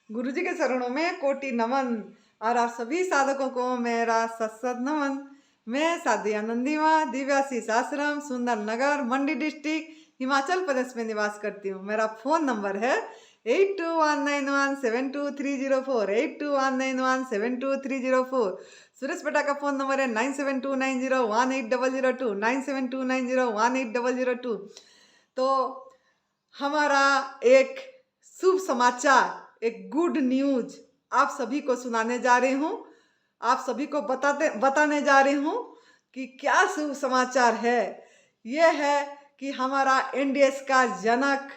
गुरुजी के चरणों में कोटि नमन। और आप सभी साधकों को मेरा सत्सत नमन। मैं साध्वी आनंदी माँ दिव्याशीष आश्रम सुंदर नगर मंडी डिस्ट्रिक्ट हिमाचल प्रदेश में निवास करती हूँ। मेरा फ़ोन नंबर है 8219172304 8219172304। सुरेश बेटा का फ़ोन नंबर है 9729018002 9729018002। तो हमारा एक शुभ समाचार, एक गुड न्यूज आप सभी को सुनाने जा रही हूँ। आप सभी को बताने जा रही हूँ कि क्या शुभ समाचार है। यह है कि हमारा एनडीएस का जनक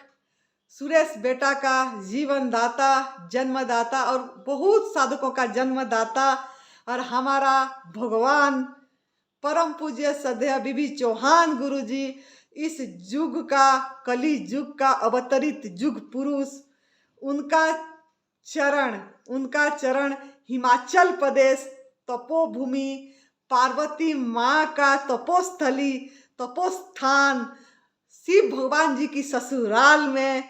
सुरेश बेटा का जीवनदाता, जन्मदाता और बहुत साधकों का जन्मदाता और हमारा भगवान परम पूज्य श्रद्धेय बीबी चौहान गुरुजी, इस युग का, कली युग का अवतरित युग पुरुष, उनका चरण हिमाचल प्रदेश तपोभूमि, पार्वती माँ का तपोस्थली, तपोस्थान, शिव भगवान जी की ससुराल में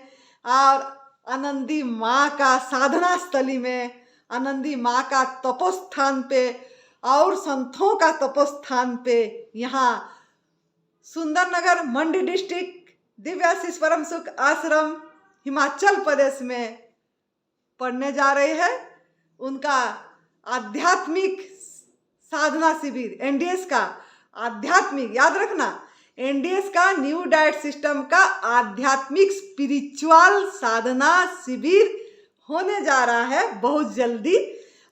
और आनंदी माँ का साधना स्थली में, आनंदी माँ का तपोस्थान पे और संतों का तपोस्थान पे, यहाँ सुंदरनगर मंडी डिस्ट्रिक्ट दिव्याशीष परम सुख आश्रम हिमाचल प्रदेश में पढ़ने जा रहे हैं। उनका आध्यात्मिक साधना शिविर, एनडीएस का आध्यात्मिक, याद रखना, एनडीएस का न्यू डाइट सिस्टम का आध्यात्मिक स्पिरिचुअल साधना शिविर होने जा रहा है बहुत जल्दी।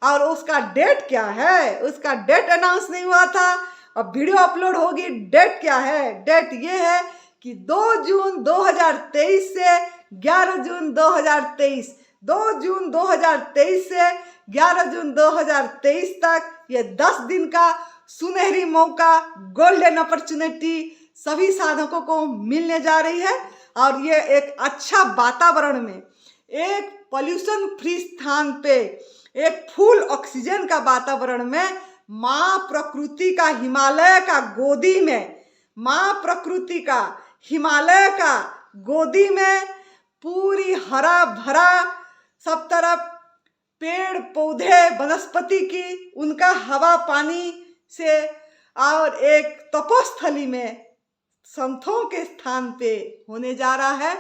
और उसका डेट क्या है, उसका डेट अनाउंस नहीं हुआ था, अब वीडियो अपलोड होगी। डेट क्या है? डेट ये है कि 2 जून 2023 से 11 जून 2023, 2 जून 2023 से 11 जून 2023 तक ये 10 दिन का सुनहरी मौका, गोल्डन अपॉर्चुनिटी सभी साधकों को मिलने जा रही है। और ये एक अच्छा वातावरण में, एक पॉल्यूशन फ्री स्थान पे, एक फुल ऑक्सीजन का वातावरण में, माँ प्रकृति का हिमालय का गोदी में, माँ प्रकृति का हिमालय का गोदी में पूरी हरा भरा, सब तरफ पेड़ पौधे वनस्पति की, उनका हवा पानी से, और एक तपोस्थली में संतों के स्थान पे होने जा रहा है।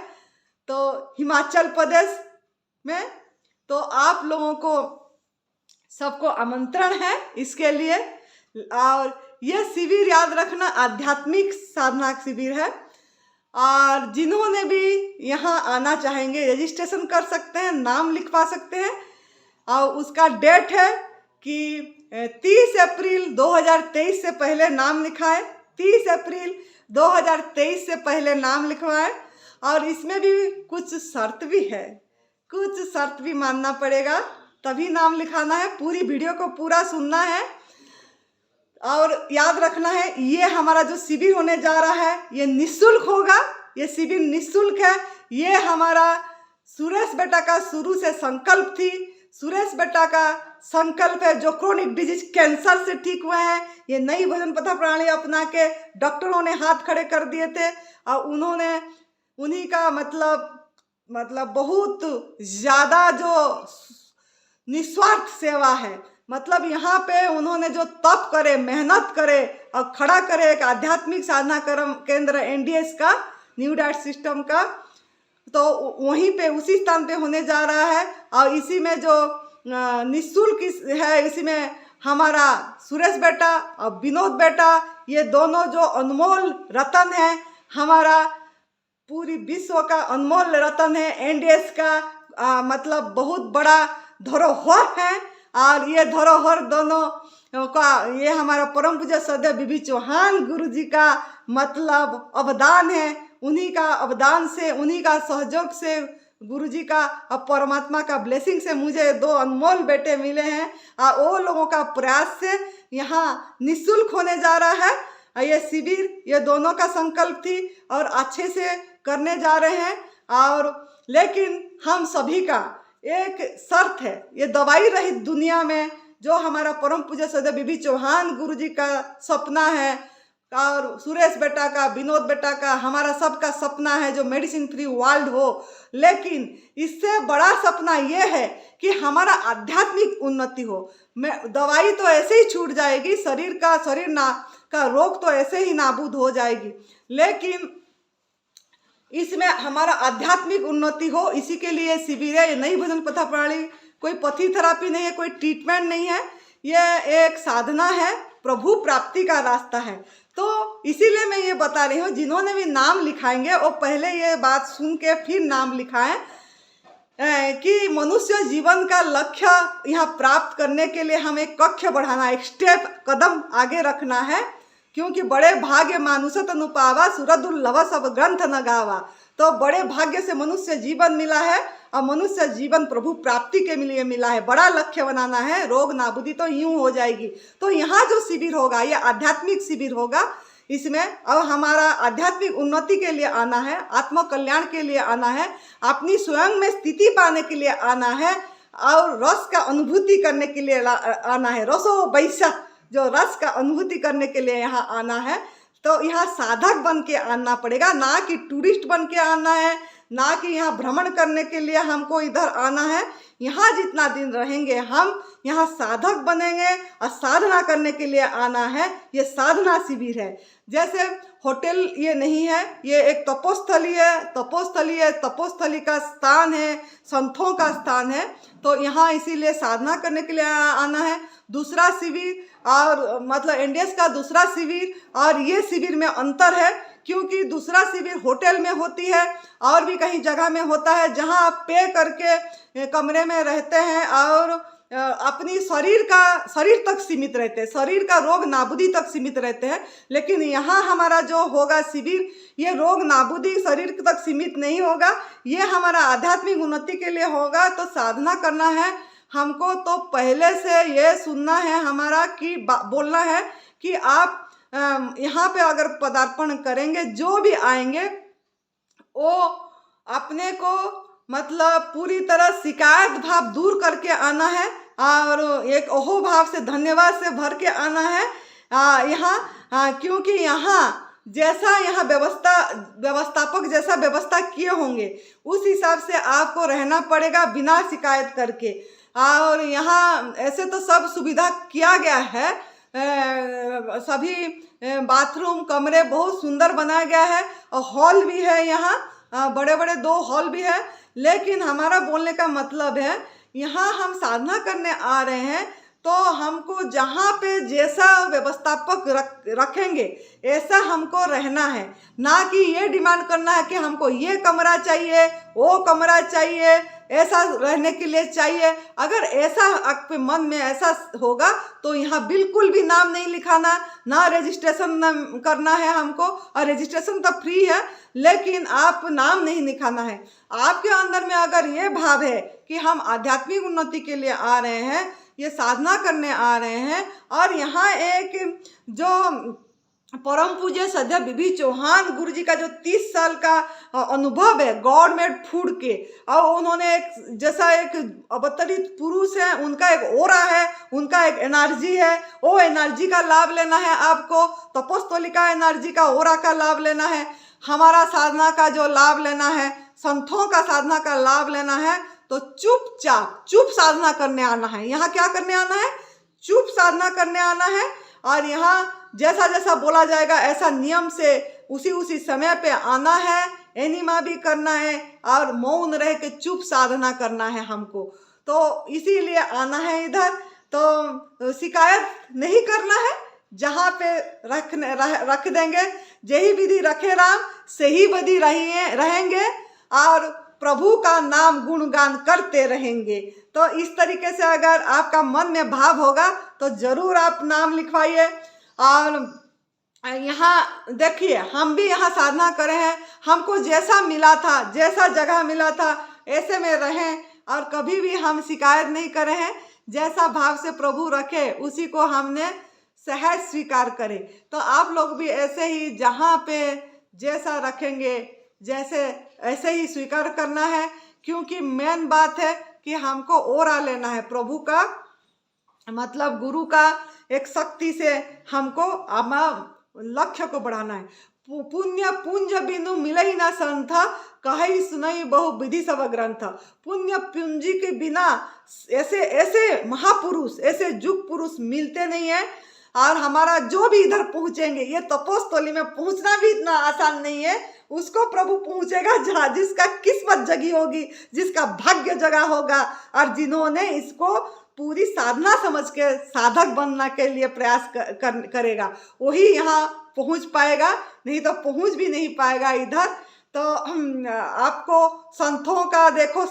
तो हिमाचल प्रदेश में तो आप लोगों को सबको आमंत्रण है इसके लिए। और यह शिविर याद रखना आध्यात्मिक साधना शिविर है। और जिन्होंने भी यहाँ आना चाहेंगे रजिस्ट्रेशन कर सकते हैं, नाम लिखवा सकते हैं। और उसका डेट है कि 30 अप्रैल 2023 से पहले नाम लिखाएं, 30 अप्रैल 2023 से पहले नाम लिखवाएं। और इसमें भी कुछ शर्त भी है, कुछ शर्त भी मानना पड़ेगा, तभी नाम लिखाना है। पूरी वीडियो को पूरा सुनना है और याद रखना है, ये हमारा जो शिविर होने जा रहा है ये निःशुल्क होगा। ये शिविर निःशुल्क है। ये हमारा सुरेश बेटा का शुरू से संकल्प थी। सुरेश बेटा का संकल्प है, जो क्रोनिक डिजीज कैंसर से ठीक हुए हैं, ये नई भोजन पथा प्रणाली अपना के डॉक्टरों ने हाथ खड़े कर दिए थे। और उन्होंने, उन्हीं का मतलब बहुत ज़्यादा जो निस्वार्थ सेवा है, मतलब यहाँ पे उन्होंने जो तप करे, मेहनत करे और खड़ा करे एक आध्यात्मिक साधना कर्म केंद्र एनडीएस का, न्यू डाइट सिस्टम का, तो वहीं पे उसी स्थान पे होने जा रहा है। और इसी में जो निःशुल्क है, इसी में हमारा सुरेश बेटा और विनोद बेटा, ये दोनों जो अनमोल रतन है, हमारा पूरी विश्व का अनमोल रतन है, एनडीएस का मतलब बहुत बड़ा धरोहर है। और ये धरोहर दोनों का, ये हमारा परम पूज्य श्रद्धेय बीबी चौहान गुरुजी का मतलब अवदान है। उन्हीं का अवदान से, उन्हीं का सहयोग से, गुरुजी का और परमात्मा का ब्लेसिंग से मुझे 2 अनमोल बेटे मिले हैं। और वो लोगों का प्रयास से यहाँ निःशुल्क होने जा रहा है। और ये शिविर, ये दोनों का संकल्प थी और अच्छे से करने जा रहे हैं। और लेकिन हम सभी का एक शर्त है, ये दवाई रहित दुनिया में जो हमारा परम पूज्य श्रद्धेय बीबी चौहान गुरुजी का सपना है, और सुरेश बेटा का, विनोद बेटा का, हमारा सबका सपना है जो मेडिसिन फ्री वर्ल्ड हो। लेकिन इससे बड़ा सपना ये है कि हमारा आध्यात्मिक उन्नति हो। मैं दवाई तो ऐसे ही छूट जाएगी, शरीर का रोग तो ऐसे ही नाबूद हो जाएगी, लेकिन इसमें हमारा आध्यात्मिक उन्नति हो, इसी के लिए शिविर है। ये नई भजन कथा प्रणाली कोई पथी थेरापी नहीं है, कोई ट्रीटमेंट नहीं है, ये एक साधना है, प्रभु प्राप्ति का रास्ता है। तो इसीलिए मैं ये बता रही हूँ, जिन्होंने भी नाम लिखाएंगे वो पहले ये बात सुन के फिर नाम लिखाएं कि मनुष्य जीवन का लक्ष्य यहाँ प्राप्त करने के लिए हमें कक्ष बढ़ाना, एक स्टेप कदम आगे रखना है, क्योंकि बड़े भाग्य मानुष तनुपावा सुरदुर्लभ सब ग्रंथ न गावा। तो बड़े भाग्य से मनुष्य जीवन मिला है और मनुष्य जीवन प्रभु प्राप्ति के लिए मिला है। बड़ा लक्ष्य बनाना है, रोग नाबूदी तो यूं हो जाएगी। तो यहाँ जो शिविर होगा ये आध्यात्मिक शिविर होगा। इसमें अब हमारा आध्यात्मिक उन्नति के लिए आना है, आत्म कल्याण के लिए आना है, अपनी स्वयं में स्थिति पाने के लिए आना है और रस का अनुभूति करने के लिए आना है। रसो वैसा जो रस का अनुभूति करने के लिए यहाँ आना है। तो यहाँ साधक बन के आना पड़ेगा, ना कि टूरिस्ट बन के आना है, ना कि यहाँ भ्रमण करने के लिए हमको इधर आना है। यहाँ जितना दिन रहेंगे हम यहाँ साधक बनेंगे और साधना करने के लिए आना है। ये साधना शिविर है, जैसे होटल ये नहीं है, ये एक तपोस्थली है। तपोस्थली का स्थान है, संतों का स्थान है। तो यहाँ इसीलिए साधना करने के लिए आना है। दूसरा शिविर और मतलब एनडीएस का दूसरा शिविर और ये शिविर में अंतर है, क्योंकि दूसरा शिविर होटल में होती है और भी कहीं जगह में होता है, जहाँ आप पे करके कमरे में रहते हैं और अपनी शरीर तक सीमित रहते हैं, शरीर का रोग नाबूदी तक सीमित रहते हैं। लेकिन यहाँ हमारा जो होगा शिविर, ये रोग नाबूदी शरीर तक सीमित नहीं होगा, ये हमारा आध्यात्मिक उन्नति के लिए होगा। तो साधना करना है हमको, तो पहले से ये सुनना है हमारा कि बोलना है कि आप यहाँ पे अगर पदार्पण करेंगे, जो भी आएंगे वो अपने को मतलब पूरी तरह शिकायत भाव दूर करके आना है और एक ओहो भाव से धन्यवाद से भर के आना है यहाँ। क्योंकि यहाँ जैसा यहाँ व्यवस्थापक जैसा व्यवस्था किए होंगे उस हिसाब से आपको रहना पड़ेगा बिना शिकायत करके। और यहाँ ऐसे तो सब सुविधा किया गया है, सभी बाथरूम कमरे बहुत सुंदर बनाया गया है और हॉल भी है यहाँ, बड़े बड़े 2 हॉल भी है। लेकिन हमारा बोलने का मतलब है यहाँ हम साधना करने आ रहे हैं, तो हमको जहाँ पे जैसा व्यवस्थापक रखेंगे ऐसा हमको रहना है, ना कि ये डिमांड करना है कि हमको ये कमरा चाहिए, वो कमरा चाहिए, ऐसा रहने के लिए चाहिए। अगर ऐसा आपके मन में ऐसा होगा तो यहाँ बिल्कुल भी नाम नहीं लिखाना, ना रजिस्ट्रेशन करना है हमको। और रजिस्ट्रेशन तो फ्री है, लेकिन आप नाम नहीं लिखाना है। आपके अंदर में अगर ये भाव है कि हम आध्यात्मिक उन्नति के लिए आ रहे हैं, ये साधना करने आ रहे हैं, और यहाँ एक जो परम पूज्य सद्य बीबी चौहान गुरु जी का जो 30 साल का अनुभव है गवर्नमेंट फूड के, और उन्होंने एक जैसा एक अवतरित पुरुष है, उनका एक ओरा है, उनका एक एनर्जी है, वो एनर्जी का लाभ लेना है आपको। तपोस्थली का एनर्जी का ओरा का लाभ लेना है, हमारा साधना का जो लाभ लेना है, संतों का साधना का लाभ लेना है। तो चुप साधना करने आना है। यहाँ क्या करने आना है? चुप साधना करने आना है। और यहाँ जैसा जैसा बोला जाएगा ऐसा नियम से उसी समय पे आना है, एनिमा भी करना है और मौन रह के चुप साधना करना है हमको। तो इसीलिए आना है इधर। तो शिकायत नहीं करना है, जहाँ पे रख देंगे, यही विधि रखे राम सही विधि रहेंगे और प्रभु का नाम गुणगान करते रहेंगे। तो इस तरीके से अगर आपका मन में भाव होगा तो जरूर आप नाम लिखवाइए। और यहाँ देखिए, हम भी यहाँ साधना करे हैं, हमको जैसा मिला था, जैसा जगह मिला था ऐसे में रहें और कभी भी हम शिकायत नहीं करे हैं। जैसा भाव से प्रभु रखे उसी को हमने सहज स्वीकार करें। तो आप लोग भी ऐसे ही जहाँ पे जैसा रखेंगे जैसे ऐसे ही स्वीकार करना है, क्योंकि मेन बात है कि हमको ओरा लेना है प्रभु का, मतलब गुरु का एक शक्ति से हमको लक्ष्य को बढ़ाना है। पुण्य पुंज बिनु मिले ही ना संथा, कही सुनई बहु विधि सब ग्रंथ। पुण्य पूंजी के बिना ऐसे ऐसे महापुरुष, ऐसे युग पुरुष मिलते नहीं है। और हमारा जो भी इधर पहुंचेंगे, ये तपोस्थली में पहुंचना भी इतना आसान नहीं है। उसको प्रभु पहुंचेगा जहाँ जिसका किस्मत जगी होगी, जिसका भाग्य जगा होगा, और जिन्होंने इसको पूरी साधना समझ के साधक बनने के लिए प्रयास करेगा, वही यहाँ पहुंच पाएगा, नहीं तो पहुंच भी नहीं पाएगा इधर। तो आपको संतों का देखो,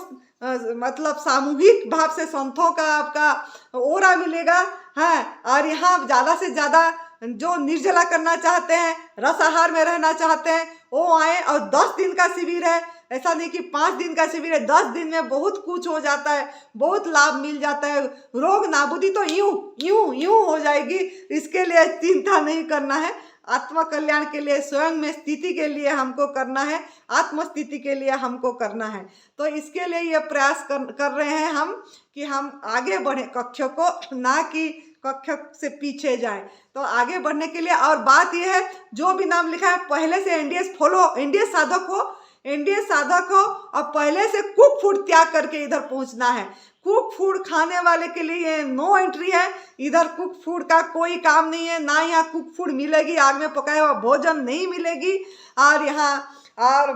मतलब सामूहिक भाव से संतों का आपका ओरा मिलेगा है। और यहाँ ज़्यादा से ज़्यादा जो निर्जला करना चाहते हैं, रसाहार में रहना चाहते हैं, वो आए। और 10 दिन का शिविर है, ऐसा नहीं कि 5 दिन का शिविर है। 10 दिन में बहुत कुछ हो जाता है, बहुत लाभ मिल जाता है। रोग नाबूदी तो यूं यूं यूं हो जाएगी, इसके लिए चिंता नहीं करना है। आत्म कल्याण के लिए, स्वयं में स्थिति के लिए हमको करना है, आत्म स्थिति के लिए हमको करना है। तो इसके लिए ये प्रयास कर रहे हैं हम कि हम आगे बढ़े कक्ष को, ना कि कक्ष से पीछे जाए। तो आगे बढ़ने के लिए, और बात यह है, जो भी नाम लिखा है पहले से एनडीएस फॉलो, एनडीएस साधक हो, एनडीएस साधक हो, और पहले से कुक फूड त्याग करके इधर पहुंचना है। कुक फूड खाने वाले के लिए नो एंट्री है। इधर कुक फूड का कोई काम नहीं है, ना यहाँ कुक फूड मिलेगी, आग में पकाया हुआ भोजन नहीं मिलेगी। और यहाँ और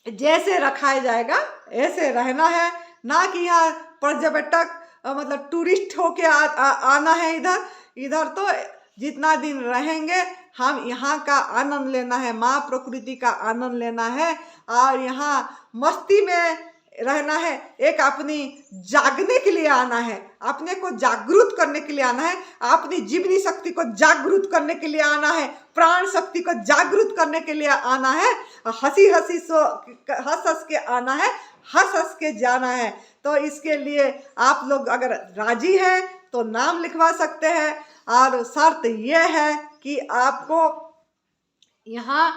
जैसे रखाया जाएगा ऐसे रहना है, ना कि यहाँ पर्यटक मतलब टूरिस्ट होके आना है इधर। इधर तो जितना दिन रहेंगे हम यहाँ का आनंद लेना है, माँ प्रकृति का आनंद लेना है, और यहाँ मस्ती में रहना है। एक अपनी जागने के लिए आना है, अपने को जागरूक करने के लिए आना है, अपनी जीवनी शक्ति को जागरूक करने के लिए आना है, प्राण शक्ति को जागरूक करने के लिए आना है। हंस हंस के आना है, हंस हंस के जाना है। तो इसके लिए आप लोग अगर राजी हैं तो नाम लिखवा सकते हैं। और शर्त यह है कि आपको यहाँ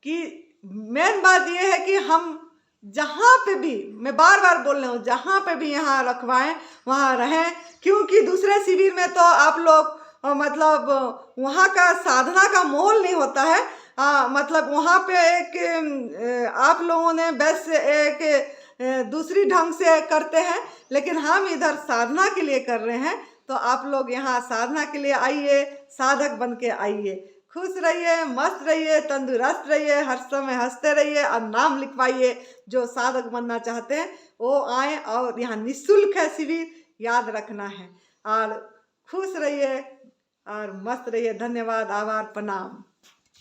की मेन बात यह है कि हम जहाँ पे भी, मैं बार बार बोल रही हूँ, जहाँ पे भी यहाँ रखवाएं वहाँ रहें। क्योंकि दूसरे शिविर में तो आप लोग मतलब वहाँ का साधना का माहौल नहीं होता है। मतलब वहाँ पे एक आप लोगों ने बस एक दूसरी ढंग से करते हैं, लेकिन हम इधर साधना के लिए कर रहे हैं। तो आप लोग यहाँ साधना के लिए आइए, साधक बन के आइए। खुश रहिए, मस्त रहिए, तंदुरुस्त रहिए, हर समय हंसते रहिए, और नाम लिखवाइए। जो साधक बनना चाहते हैं वो आए, और यहाँ निःशुल्क है शिविर, याद रखना है। और खुश रहिए और मस्त रहिए। धन्यवाद, आभार, प्रणाम।